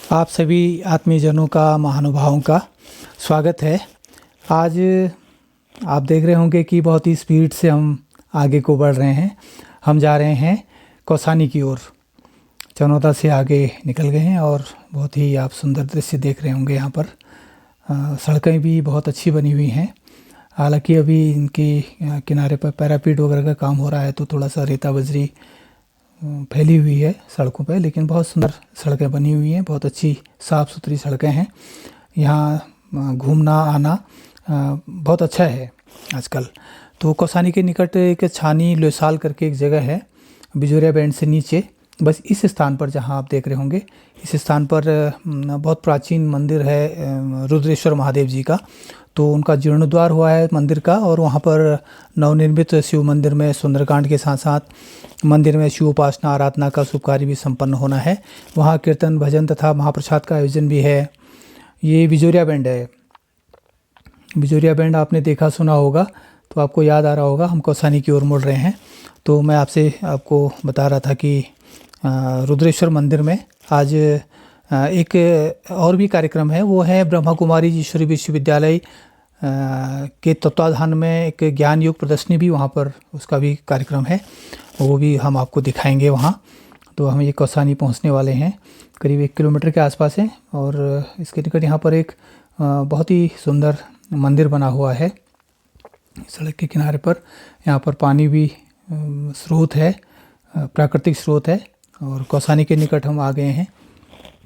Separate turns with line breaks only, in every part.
आप सभी आत्मीयजनों का, महानुभावों का स्वागत है। आज आप देख रहे होंगे कि बहुत ही स्पीड से हम आगे को बढ़ रहे हैं। हम जा रहे हैं कौसानी की ओर। चनौदा से आगे निकल गए हैं और बहुत ही आप सुंदर दृश्य देख रहे होंगे। यहाँ पर सड़कें भी बहुत अच्छी बनी हुई हैं। हालांकि अभी इनके किनारे पर पैरापीट वगैरह का काम हो रहा है, तो थोड़ा सा रेता बजरी फैली हुई है सड़कों पे, लेकिन बहुत सुंदर सड़कें बनी हुई हैं। बहुत अच्छी साफ़ सुथरी सड़कें हैं। यहाँ घूमना आना बहुत अच्छा है आजकल। तो कौसानी के निकट एक छानी लोसाल करके एक जगह है, बिजोरिया बैंड से नीचे। बस इस स्थान पर जहाँ आप देख रहे होंगे, इस स्थान पर बहुत प्राचीन मंदिर है रुद्रेश्वर महादेव जी का। तो उनका जीर्णोद्वार हुआ है मंदिर का, और वहाँ पर नवनिर्मित शिव मंदिर में सुंदरकांड के साथ साथ मंदिर में शिव उपासना आराधना का शुभ कार्य भी संपन्न होना है। वहाँ कीर्तन भजन तथा महाप्रसाद का आयोजन भी है। ये बिजोरिया बैंड है। बिजोरिया बैंड आपने देखा सुना होगा, तो आपको याद आ रहा होगा। हम कौसानी की ओर मुड़ रहे हैं। तो मैं आपको बता रहा था कि रुद्रेश्वर मंदिर में आज एक और भी कार्यक्रम है। वो है ब्रह्मा कुमारी ईश्वरी विश्वविद्यालय के तत्वाधान में एक ज्ञान योग प्रदर्शनी भी वहाँ पर, उसका भी कार्यक्रम है। वो भी हम आपको दिखाएंगे वहाँ। तो हम ये कौसानी पहुँचने वाले हैं, करीब 1 किलोमीटर के आसपास है। और इसके निकट यहाँ पर एक बहुत ही सुंदर मंदिर बना हुआ है सड़क के किनारे पर। यहाँ पर पानी भी स्रोत है, प्राकृतिक स्रोत है। और कौसानी के निकट हम आ गए हैं।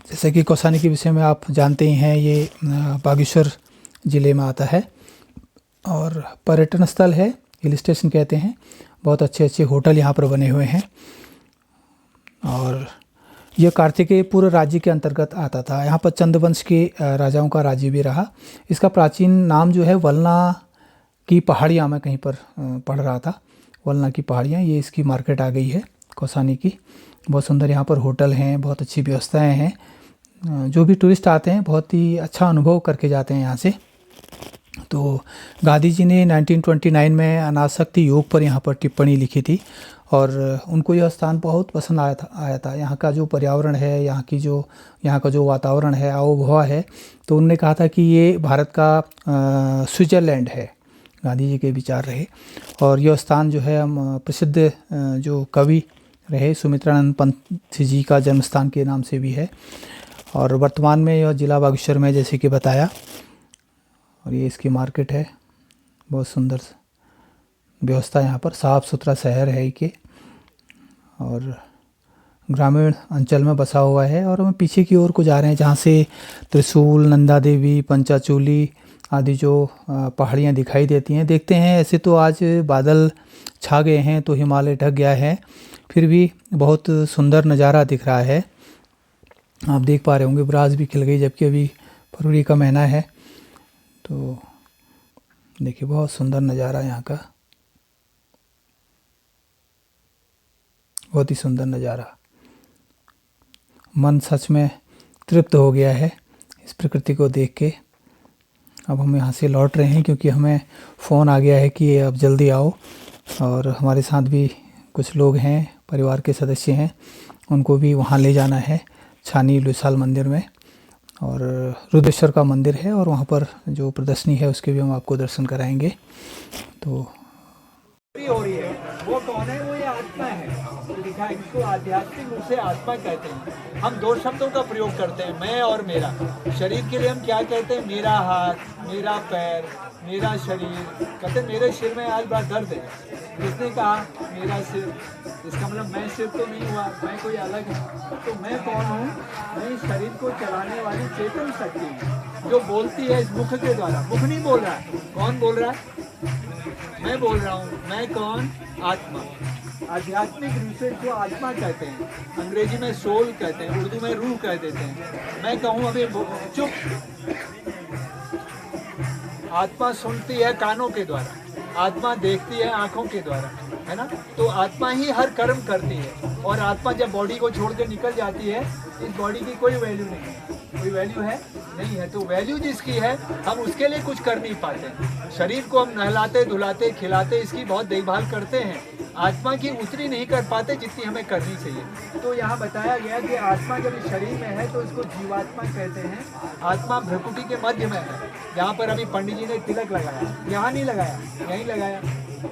जैसे कि कौसानी के विषय में आप जानते ही हैं, ये बागेश्वर ज़िले में आता है और पर्यटन स्थल है, हिल स्टेशन कहते हैं। बहुत अच्छे अच्छे होटल यहाँ पर बने हुए हैं। और यह कार्तिकेयपुर राज्य के अंतर्गत आता था। यहाँ पर चंद्रवंश के राजाओं का राज्य भी रहा। इसका प्राचीन नाम जो है वलना की पहाड़ियाँ, मैं कहीं पर पढ़ रहा था, वलना की पहाड़ियाँ। ये इसकी मार्केट आ गई है कौसानी की। बहुत सुंदर यहाँ पर होटल हैं, बहुत अच्छी व्यवस्थाएं हैं। जो भी टूरिस्ट आते हैं बहुत ही अच्छा अनुभव करके जाते हैं यहाँ से। तो गांधी जी ने 1929 में अनासक्ति योग पर यहाँ पर टिप्पणी लिखी थी, और उनको यह स्थान बहुत पसंद आया था। यहाँ का जो पर्यावरण है, यहाँ का जो वातावरण है, आबोहवा है, तो उन्होंने कहा था कि ये भारत का स्विट्ज़रलैंड है। गांधी जी के विचार रहे। और यह स्थान जो है, हम प्रसिद्ध जो कवि रहे सुमित्रानंद पंत जी का जन्म स्थान के नाम से भी है। और वर्तमान में यह जिला बागेश्वर में, जैसे कि बताया। और ये इसकी मार्केट है। बहुत सुंदर व्यवस्था यहाँ पर, साफ़ सुथरा शहर है ये, और ग्रामीण अंचल में बसा हुआ है। और हम पीछे की ओर को जा रहे हैं, जहाँ से त्रिशूल, नंदा देवी, पंचाचूली आदि जो पहाड़ियाँ दिखाई देती हैं। देखते हैं, ऐसे तो आज बादल छा गए हैं, तो हिमालय ढक गया है, फिर भी बहुत सुंदर नज़ारा दिख रहा है। आप देख पा रहे होंगे, ब्राज भी खिल गई, जबकि अभी फरवरी का महीना है। तो देखिए, बहुत सुंदर नज़ारा यहाँ का, बहुत ही सुंदर नज़ारा। मन सच में तृप्त हो गया है इस प्रकृति को देख के। अब हम यहाँ से लौट रहे हैं, क्योंकि हमें फ़ोन आ गया है कि अब जल्दी आओ। और हमारे साथ भी कुछ लोग हैं, परिवार के सदस्य हैं, उनको भी वहाँ ले जाना है, छानी लोसाल मंदिर में। और रुद्रेश्वर का मंदिर है, और वहाँ पर जो प्रदर्शनी है उसके भी हम आपको दर्शन कराएंगे। तो
हो रही है, वो कौन है? वो ये आत्मा है। लिखा है, इसको आध्यात्मिक रूप से आत्मा कहते हैं। हम 2 शब्दों का प्रयोग करते हैं, मैं और मेरा। शरीर के लिए हम क्या कहते हैं? मेरा हाथ, मेरा पैर, मेरा शरीर। कहते हैं मेरे सिर में आज बड़ा दर्द है। किसने कहा मेरा सिर? इसका मतलब मैं सिर तो नहीं हुआ, मैं कोई अलग है। तो मैं कौन हूँ? मैं शरीर को चलाने वाली चेतन शक्ति हूँ, जो बोलती है इस मुख के द्वारा। मुख नहीं बोल रहा है। कौन बोल रहा है? मैं बोल रहा हूँ। मैं कौन? आत्मा। आध्यात्मिक रूप से जो आत्मा कहते हैं, अंग्रेजी में सोल कहते हैं, उर्दू में रूह कह देते हैं। मैं कहूँ अभी चुप। आत्मा सुनती है कानों के द्वारा, आत्मा देखती है आंखों के द्वारा, है ना? तो आत्मा ही हर कर्म करती है। और आत्मा जब बॉडी को छोड़ के निकल जाती है, इस बॉडी की कोई वैल्यू नहीं है। कोई वैल्यू है? नहीं है। तो वैल्यू जिसकी है, हम उसके लिए कुछ कर नहीं पाते। शरीर को हम नहलाते, धुलाते, खिलाते, इसकी बहुत देखभाल करते हैं, आत्मा की उतनी नहीं कर पाते जितनी हमें करनी चाहिए। तो यहाँ बताया गया कि आत्मा जब इस शरीर में है तो इसको जीवात्मा कहते हैं। आत्मा भ्रुकुटी के मध्य में है, यहाँ पर अभी पंडित जी ने तिलक लगाया, यहाँ नहीं लगाया, यहीं लगाया,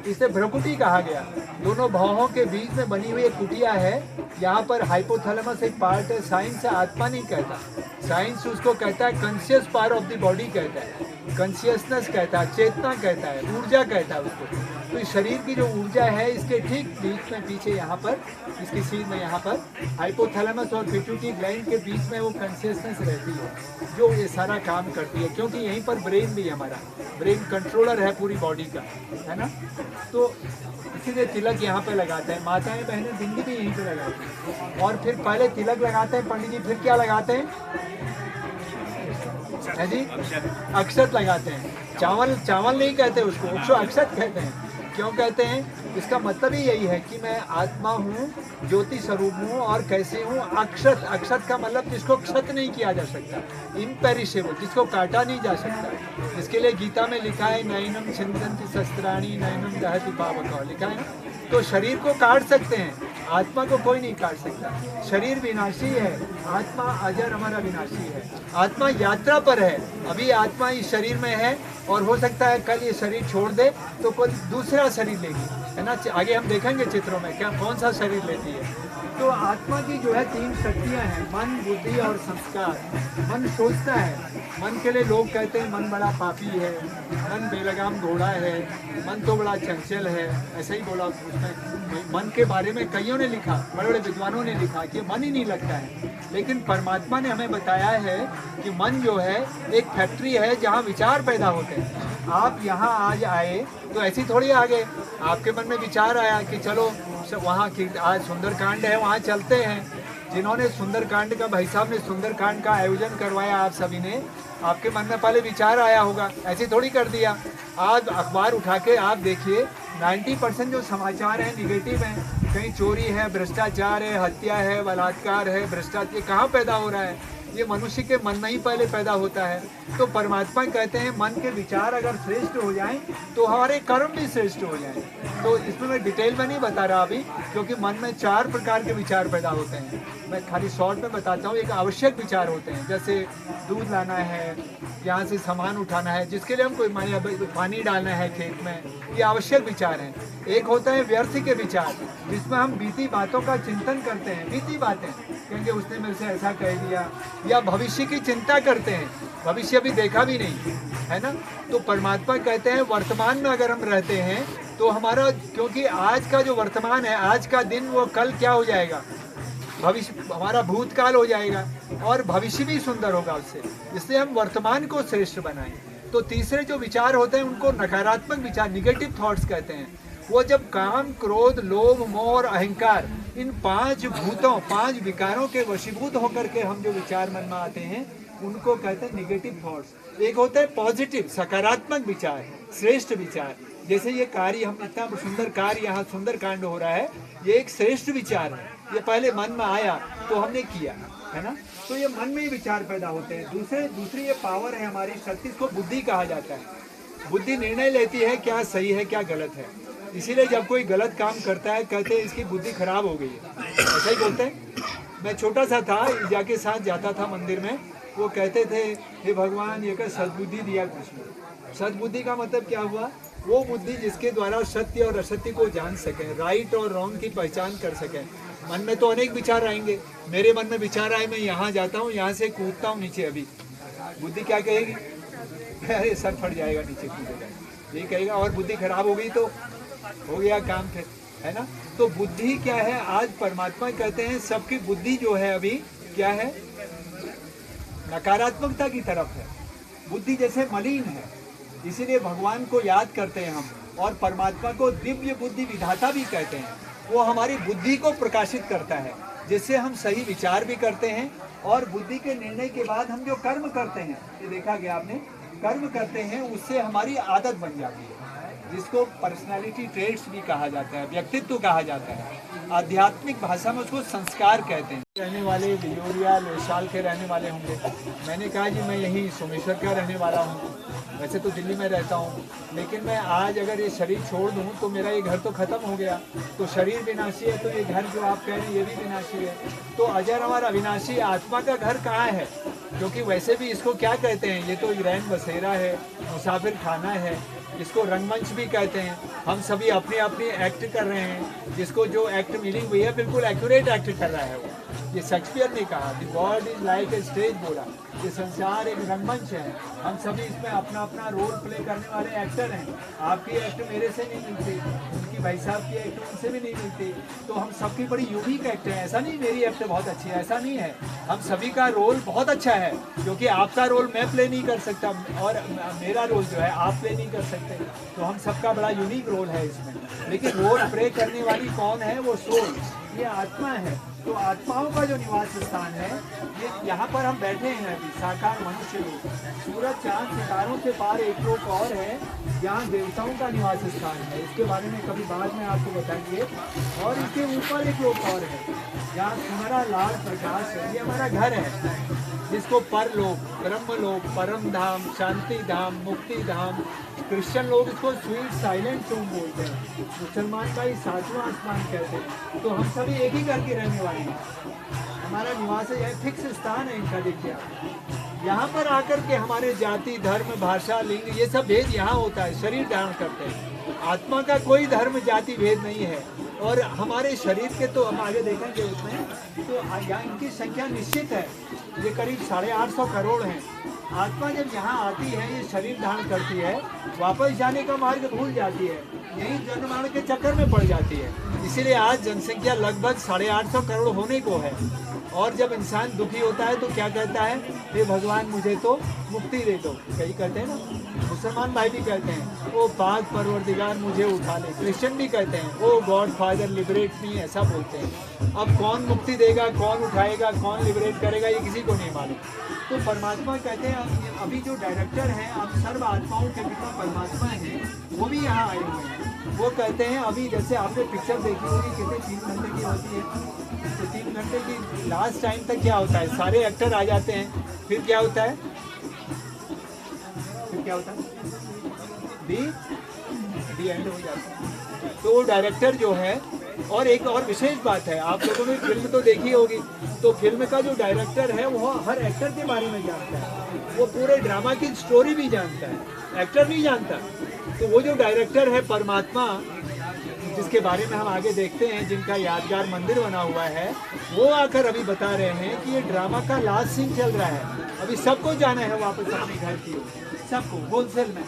इसे भ्रुकुटी कहा गया। दोनों भौहों के बीच में बनी हुई एक कुटिया है, यहाँ पर हाइपोथैलेमस एक पार्ट है। साइंस आत्मा नहीं कहता, साइंस उसको कहता है conscious part of the body कहता है, कॉन्शियसनेस कहता है, चेतना कहता है, ऊर्जा कहता है उसको। तो इस शरीर की जो ऊर्जा है इसके ठीक बीच में पीछे यहाँ पर इसकी सीध में यहाँ पर हाइपोथैलेमस और पिट्यूटरी ग्लैंड के बीच में वो कॉन्शियसनेस रहती है जो ये सारा काम करती है, क्योंकि यहीं पर ब्रेन भी हमारा ब्रेन कंट्रोलर है पूरी बॉडी का, है ना। तो इसीलिए तिलक यहाँ पे लगाते हैं, माताएं बहनें बिंदी भी यहीं पे लगाती हैं। और फिर पहले तिलक लगाते हैं पंडित जी, फिर क्या लगाते हैं है जी, अक्षत लगाते हैं। चावल नहीं कहते उसको अक्षत कहते हैं। क्यों कहते हैं? इसका मतलब ही यही है कि मैं आत्मा हूँ, ज्योति स्वरूप हूँ और कैसे हूँ, अक्षत का मतलब जिसको क्षत नहीं किया जा सकता, इम्पेरिशेबल, जिसको काटा नहीं जा सकता। इसके लिए गीता में लिखा है नैनम छिन्दन्ति शस्त्राणि नैनम दहति पावकः, लिखा है ना। तो शरीर को काट सकते हैं, आत्मा को कोई नहीं काट सकता। शरीर विनाशी है, आत्मा अजर हमारा विनाशी है। आत्मा यात्रा पर है, अभी आत्मा इस शरीर में है और हो सकता है कल ये शरीर छोड़ दे तो कोई दूसरा शरीर लेगी, है ना। आगे हम देखेंगे चित्रों में क्या कौन सा शरीर लेती है। तो आत्मा की जो है 3 शक्तियाँ हैं, मन, बुद्धि और संस्कार। मन सोचता है, मन के लिए लोग कहते हैं मन बड़ा पापी है, मन बेलगाम घोड़ा है, मन तो बड़ा चंचल है, ऐसा ही बोला उसमें। मन के बारे में कईयों ने लिखा, बड़े बड़े विद्वानों ने लिखा कि मन ही नहीं लगता है। लेकिन परमात्मा ने हमें बताया है कि मन जो है एक फैक्ट्री है जहाँ विचार पैदा होते हैं। आप यहाँ आज आए तो ऐसी थोड़ी आ गए, आपके मन में विचार आया कि चलो वहाँ की आज सुंदरकांड है वहाँ चलते हैं। जिन्होंने सुंदरकांड का, भाई साहब ने सुंदरकांड का आयोजन करवाया, आप सभी ने, आपके मन में पहले विचार आया होगा, ऐसे थोड़ी कर दिया। आज अखबार उठा के आप देखिए 90% जो समाचार हैं निगेटिव हैं। कहीं चोरी है, भ्रष्टाचार है, हत्या है, बलात्कार है, भ्रष्टाचार कहाँ पैदा हो रहा है? ये मनुष्य के मन में ही पहले पैदा होता है। तो परमात्मा कहते हैं मन के विचार अगर श्रेष्ठ हो जाएं तो हमारे कर्म भी श्रेष्ठ हो जाएं। तो इसमें मैं डिटेल में नहीं बता रहा अभी, क्योंकि मन में 4 प्रकार के विचार पैदा होते हैं। मैं खाली शॉर्ट में बताता हूँ। एक आवश्यक विचार होते हैं, जैसे दूध लाना है, यहाँ से सामान उठाना है, जिसके लिए हम कोई पानी डालना है खेत में, ये आवश्यक विचार हैं। एक होता है व्यर्थ के विचार, जिसमें हम बीती बातों का चिंतन करते हैं, बीती बातें, क्योंकि उसने मेरे से ऐसा कह दिया, या भविष्य की चिंता करते हैं, भविष्य अभी देखा भी नहीं है ना। तो परमात्मा कहते हैं वर्तमान में अगर हम रहते हैं तो हमारा, क्योंकि आज का जो वर्तमान है, आज का दिन, वो कल क्या हो जाएगा, भविष्य हमारा भूतकाल हो जाएगा और भविष्य भी सुंदर होगा उससे। इसलिए हम वर्तमान को श्रेष्ठ बनाएं। तो तीसरे जो विचार होते हैं उनको नकारात्मक विचार, निगेटिव थॉट्स कहते हैं। वो जब काम, क्रोध, लोभ, मोह और अहंकार, इन 5 भूतों, 5 विकारों के वशीभूत होकर के हम जो विचार मन में आते हैं उनको कहते हैं निगेटिव थॉट्स। एक होता है पॉजिटिव, सकारात्मक विचार, श्रेष्ठ विचार। जैसे ये कार्य, हम इतना सुंदर कार्य यहाँ सुंदरकांड हो रहा है, ये एक श्रेष्ठ विचार है। ये पहले मन में आया तो हमने किया, है ना। तो ये मन में ही विचार पैदा होते हैं। दूसरी ये पावर है हमारी शक्ति, इसको बुद्धि कहा जाता है। बुद्धि निर्णय लेती है क्या सही है क्या गलत है। इसीलिए जब कोई गलत काम करता है कहते हैं इसकी बुद्धि खराब हो गई है, ऐसा ही बोलते हैं। मैं छोटा सा था, ईजा के साथ जाता था मंदिर में, वो कहते थे हे भगवान ये कर सद्बुद्धि दिया कृष्ण। सद्बुद्धि का मतलब क्या हुआ? वो बुद्धि जिसके द्वारा सत्य और असत्य को जान सके, राइट और रॉन्ग की पहचान कर सके। मन में तो अनेक विचार आएंगे, मेरे मन में विचार आए मैं यहाँ जाता हूँ, यहाँ से कूदता हूँ नीचे, अभी बुद्धि क्या कहेगी? अरे सर फट जाएगा, नीचे कूदेगा, ये कहेगा। और बुद्धि खराब हो गई तो हो गया काम फिर, है ना। तो बुद्धि क्या है? आज परमात्मा कहते हैं सबकी बुद्धि जो है अभी क्या है? नकारात्मकता की तरफ है। बुद्धि जैसे मलिन है, इसीलिए भगवान को याद करते हैं हम, और परमात्मा को दिव्य बुद्धि विधाता भी कहते हैं। वो हमारी बुद्धि को प्रकाशित करता है, जिससे हम सही विचार भी करते हैं। और बुद्धि के निर्णय के बाद हम जो कर्म करते हैं, ये देखा गया आपने, कर्म करते हैं, उससे हमारी आदत बन जाती है। जिसको पर्सनालिटी ट्रेट्स भी कहा जाता है, व्यक्तित्व कहा जाता है। आध्यात्मिक भाषा में उसको संस्कार कहते हैं। रहने वाले बिलोरिया लोसाल के रहने वाले होंगे। मैंने कहा जी मैं यहीं सोमेश्वर का रहने वाला हूँ, वैसे तो दिल्ली में रहता हूँ, लेकिन मैं आज अगर ये शरीर छोड़ दूँ तो मेरा ये घर तो ख़त्म हो गया। तो शरीर विनाशी है तो ये घर जो आप कह रहे हैं ये भी विनाशी है। तो अजर और अविनाशी आत्मा का घर कहाँ है? क्योंकि वैसे भी इसको क्या कहते हैं, ये तो रैन बसेरा है, मुसाफिर खाना है, इसको रंगमंच भी कहते हैं। हम सभी अपने अपने एक्ट कर रहे हैं, जिसको जो एक्ट मिली हुई है बिल्कुल एक्यूरेट एक्ट कर रहा है वो। ये शेक्सपियर ने कहा the world is like a stage बोला, ये संसार एक रंगमंच है, हम सभी इसमें अपना अपना रोल प्ले करने वाले एक्टर हैं। आपकी एक्ट मेरे से नहीं मिलती, उनकी भाई साहब की एक्ट उनसे भी नहीं मिलती, तो हम सबकी बड़ी यूनिक एक्ट है। ऐसा नहीं मेरी एक्ट बहुत अच्छी है, ऐसा नहीं है, हम सभी का रोल बहुत अच्छा है, क्योंकि आपका रोल मैं प्ले नहीं कर सकता और मेरा रोल जो है आप प्ले नहीं कर सकते, तो हम सबका बड़ा यूनिक रोल है इसमें। लेकिन रोल प्ले करने वाली कौन है? वो सोल, ये आत्मा है। तो आत्माओं का जो निवास स्थान है, ये यहाँ पर हम बैठे हैं अभी, साकार मनुष्य लोग। सूरज चांद सितारों से पार एक लोक और है, यहाँ देवताओं का निवास स्थान है, इसके बारे में कभी बाद में आपको बताएंगे। और इसके ऊपर एक लोक और है, यहाँ हमारा लाल प्रकाश है, ये हमारा घर है, जिसको परलोक, ब्रह्मलोक, परम धाम, शांति धाम, मुक्ति धाम, क्रिश्चियन लोग इसको स्वीट साइलेंट टूम बोलते हैं, मुसलमान का ही सातवां आसमान कहते हैं। तो हम सभी एक ही घर के रहने वाले हैं, हमारा निवास है, यह फिक्स स्थान है इनका। देखिए आप यहाँ पर आकर के हमारे जाति, धर्म, भाषा, लिंग, ये सब भेद यहाँ होता है, शरीर धारण करते हैं। आत्मा का कोई धर्म जाति भेद नहीं है। और हमारे शरीर के तो हम आगे देखेंगे उसमें, तो यहाँ इनकी संख्या निश्चित है, ये करीब 850 करोड़ हैं। आत्मा जब यहाँ आती है, ये शरीर धारण करती है, वापस जाने का मार्ग भूल जाती है, यही जन्म मरण के चक्कर में पड़ जाती है। इसीलिए आज जनसंख्या लगभग 850 करोड़ होने को है। और जब इंसान दुखी होता है तो क्या कहता है? हे भगवान मुझे तो मुक्ति दे दो, कई कहते हैं ना, मुसलमान भाई भी कहते हैं ओ पाक परवरदिगार मुझे उठा ले, क्रिश्चियन भी कहते हैं ओ गॉड फादर लिबरेट मी, ऐसा बोलते हैं। अब कौन मुक्ति देगा, कौन उठाएगा, कौन लिबरेट करेगा, ये किसी को नहीं मालूम। तो परमात्मा कहते हैं, अभी जो डायरेक्टर हैं, अब सर्व आत्माओं के पिता परमात्मा हैं, वो भी यहाँ आए हुए हैं। वो कहते हैं अभी जैसे आपने पिक्चर देखी होगी कितने 3 घंटे की होती है, तो 3 घंटे की लास्ट टाइम तक क्या होता है, सारे एक्टर आ जाते हैं, फिर क्या होता है, फिर क्या होता है, दी एंड हो जाता है। तो डायरेक्टर जो है, और एक और विशेष बात है, आप लोगों ने फिल्म तो देखी होगी, तो फिल्म का जो डायरेक्टर है वो हर एक्टर के बारे में जानता है, वो पूरे ड्रामा की स्टोरी भी जानता है, एक्टर नहीं जानता। तो वो जो डायरेक्टर है परमात्मा, जिसके बारे में हम आगे देखते हैं, जिनका यादगार मंदिर बना हुआ है, वो आकर अभी बता रहे हैं कि ये ड्रामा का लास्ट सीन चल रहा है, अभी सबको जाना है वापस अपने घर की ओर, सबको होलसेल में।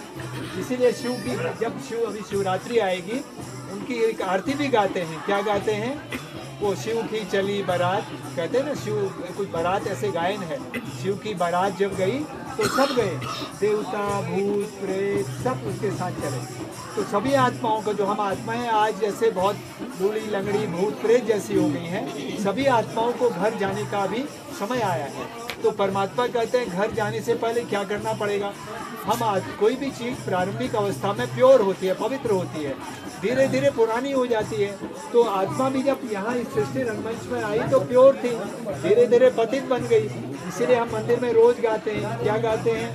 इसीलिए शिव की, जब अभी शिवरात्रि आएगी, उनकी एक आरती भी गाते हैं। क्या गाते हैं? वो शिव की चली बारात, कहते हैं ना, शिव कुछ बारात ऐसे गायन है, शिव की बारात जब गई तो सब गए, देवता, भूत, प्रेत, सब उसके साथ चले। तो सभी आत्माओं को, जो हम आत्माएं आज जैसे बहुत लूली लंगड़ी भूत प्रेत जैसी हो गई हैं, सभी आत्माओं को घर जाने का भी समय आया है। तो परमात्मा कहते हैं घर जाने से पहले क्या करना पड़ेगा? हम कोई भी चीज़ प्रारंभिक अवस्था में प्योर होती है, पवित्र होती है, धीरे धीरे पुरानी हो जाती है। तो आत्मा भी जब यहाँ इस सृष्टि रंगमंच में आई तो प्योर थी, धीरे धीरे पतित बन गई। इसीलिए हम मंदिर में रोज गाते हैं। क्या गाते हैं?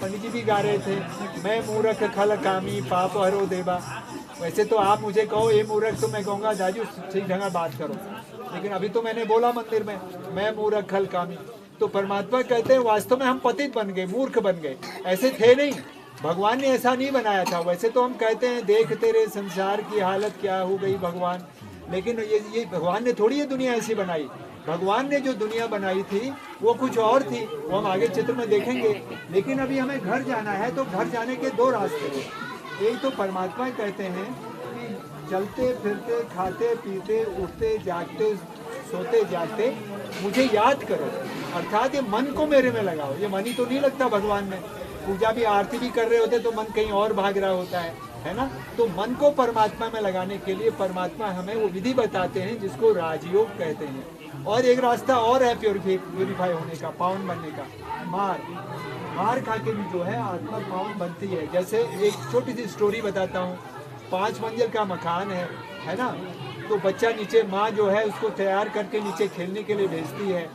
पंडित जी भी गा रहे थे, मैं मूर्ख खल कामी पाप हरो देवा। वैसे तो आप मुझे कहो ये मूर्ख, तो मैं कहूँगा दाजू ठीक ढंग बात करो, लेकिन अभी तो मैंने बोला मंदिर में मैं मूर्ख खल कामी। तो परमात्मा कहते हैं वास्तव में हम पतित बन गए, मूर्ख बन गए, ऐसे थे नहीं, भगवान ने ऐसा नहीं बनाया था। वैसे तो हम कहते हैं देख तेरे संसार की हालत क्या हो गई भगवान, लेकिन ये भगवान ने थोड़ी ये दुनिया ऐसी बनाई। भगवान ने जो दुनिया बनाई थी वो कुछ और थी, वो हम आगे चित्र में देखेंगे। लेकिन अभी हमें घर जाना है, तो घर जाने के 2 रास्ते हैं। एक तो परमात्मा कहते हैं कि चलते फिरते खाते पीते उठते जागते सोते जागते मुझे याद करो, अर्थात ये मन को मेरे में लगाओ। ये मन ही तो नहीं लगता भगवान में, पूजा भी आरती भी कर रहे होते तो मन कहीं और भाग रहा होता है ना। तो मन को परमात्मा में लगाने के लिए परमात्मा हमें वो विधि बताते हैं जिसको राजयोग कहते हैं। और एक रास्ता और है प्योरीफाई होने का, पावन बनने का, मार खा के भी जो है आत्मा पावन बनती है। जैसे एक छोटी सी स्टोरी बताता हूँ। 5 मंजिल का मकान है ना, तो बच्चा नीचे, माँ जो है उसको तैयार करके नीचे खेलने के लिए भेजती है।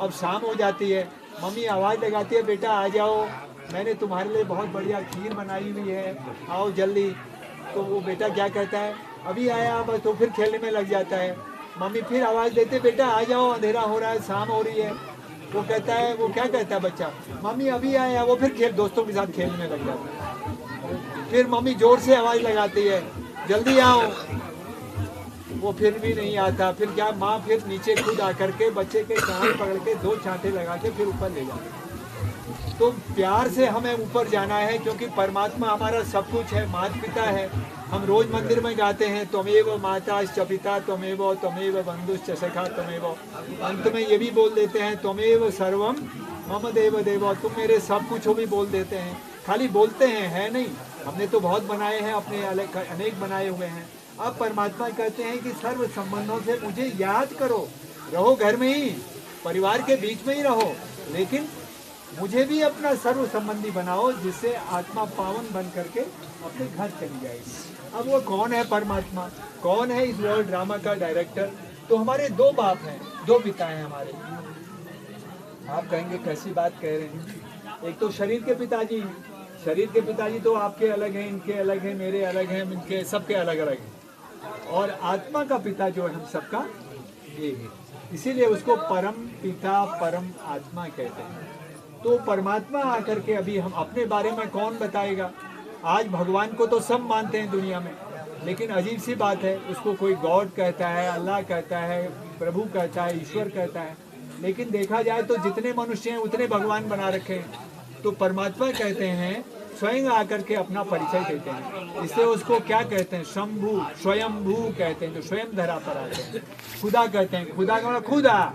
अब शाम हो जाती है, मम्मी आवाज़ लगाती है, बेटा आ जाओ, मैंने तुम्हारे लिए बहुत बढ़िया खीर बनाई हुई है, आओ जल्दी। तो वो बेटा क्या कहता है, अभी आया, बस, तो फिर खेलने में लग जाता है। मम्मी फिर आवाज़ देते, बेटा आ जाओ, अंधेरा हो रहा है, शाम हो रही है। वो कहता है, वो क्या कहता है बच्चा, मम्मी अभी आया, वो फिर दोस्तों के साथ खेलने में लग जाता है। फिर मम्मी जोर से आवाज़ लगाती है, जल्दी आओ, वो फिर भी नहीं आता। फिर क्या, माँ फिर नीचे खुद आकर के बच्चे के कान पकड़ के 2 चांटे लगा के फिर ऊपर ले जाती है। तो प्यार से हमें ऊपर जाना है, क्योंकि परमात्मा हमारा सब कुछ है, माता पिता है। हम रोज मंदिर में गाते हैं, त्वमेव माताश्च पिता त्वमेव बंधुश्च सखा त्वमेव। अंत में ये भी बोल देते हैं, त्वमेव सर्वम मम देव देव, तुम मेरे सब कुछ हो भी बोल देते हैं। खाली बोलते हैं, है नहीं। हमने तो बहुत बनाए हैं, अपने अनेक बनाए हुए हैं। अब परमात्मा कहते हैं कि सर्व संबंधों से मुझे याद करो, रहो घर में ही, परिवार के बीच में ही रहो, लेकिन मुझे भी अपना सर्व संबंधी बनाओ, जिससे आत्मा पावन बन करके अपने घर चली जाएगी। अब वो कौन है परमात्मा, कौन है इस वर्ल्ड ड्रामा का डायरेक्टर? तो हमारे 2 बाप हैं, 2 पिता हैं हमारे। आप कहेंगे कैसी बात कह रहे हैं? एक तो शरीर के पिताजी, शरीर के पिताजी तो आपके अलग हैं, इनके अलग हैं, मेरे अलग हैं, इनके सबके अलग अलग हैं। और आत्मा का पिता जो है हम सबका एक है, इसीलिए उसको परम पिता परम आत्मा कहते हैं। तो परमात्मा आकर के अभी हम अपने बारे में कौन बताएगा? आज भगवान को तो सब मानते हैं दुनिया में, लेकिन अजीब सी बात है, उसको कोई गॉड कहता है, अल्लाह कहता है, प्रभु कहता है, ईश्वर कहता है। लेकिन देखा जाए तो जितने मनुष्य हैं उतने भगवान बना रखे हैं। तो परमात्मा कहते हैं, स्वयं आकर के अपना परिचय देते हैं। इसलिए उसको क्या कहते हैं? शंभु, स्वयंभू कहते हैं, जो स्वयं धरा पर आते हैं। खुदा कहते हैं, खुदा का मतलब खुदा,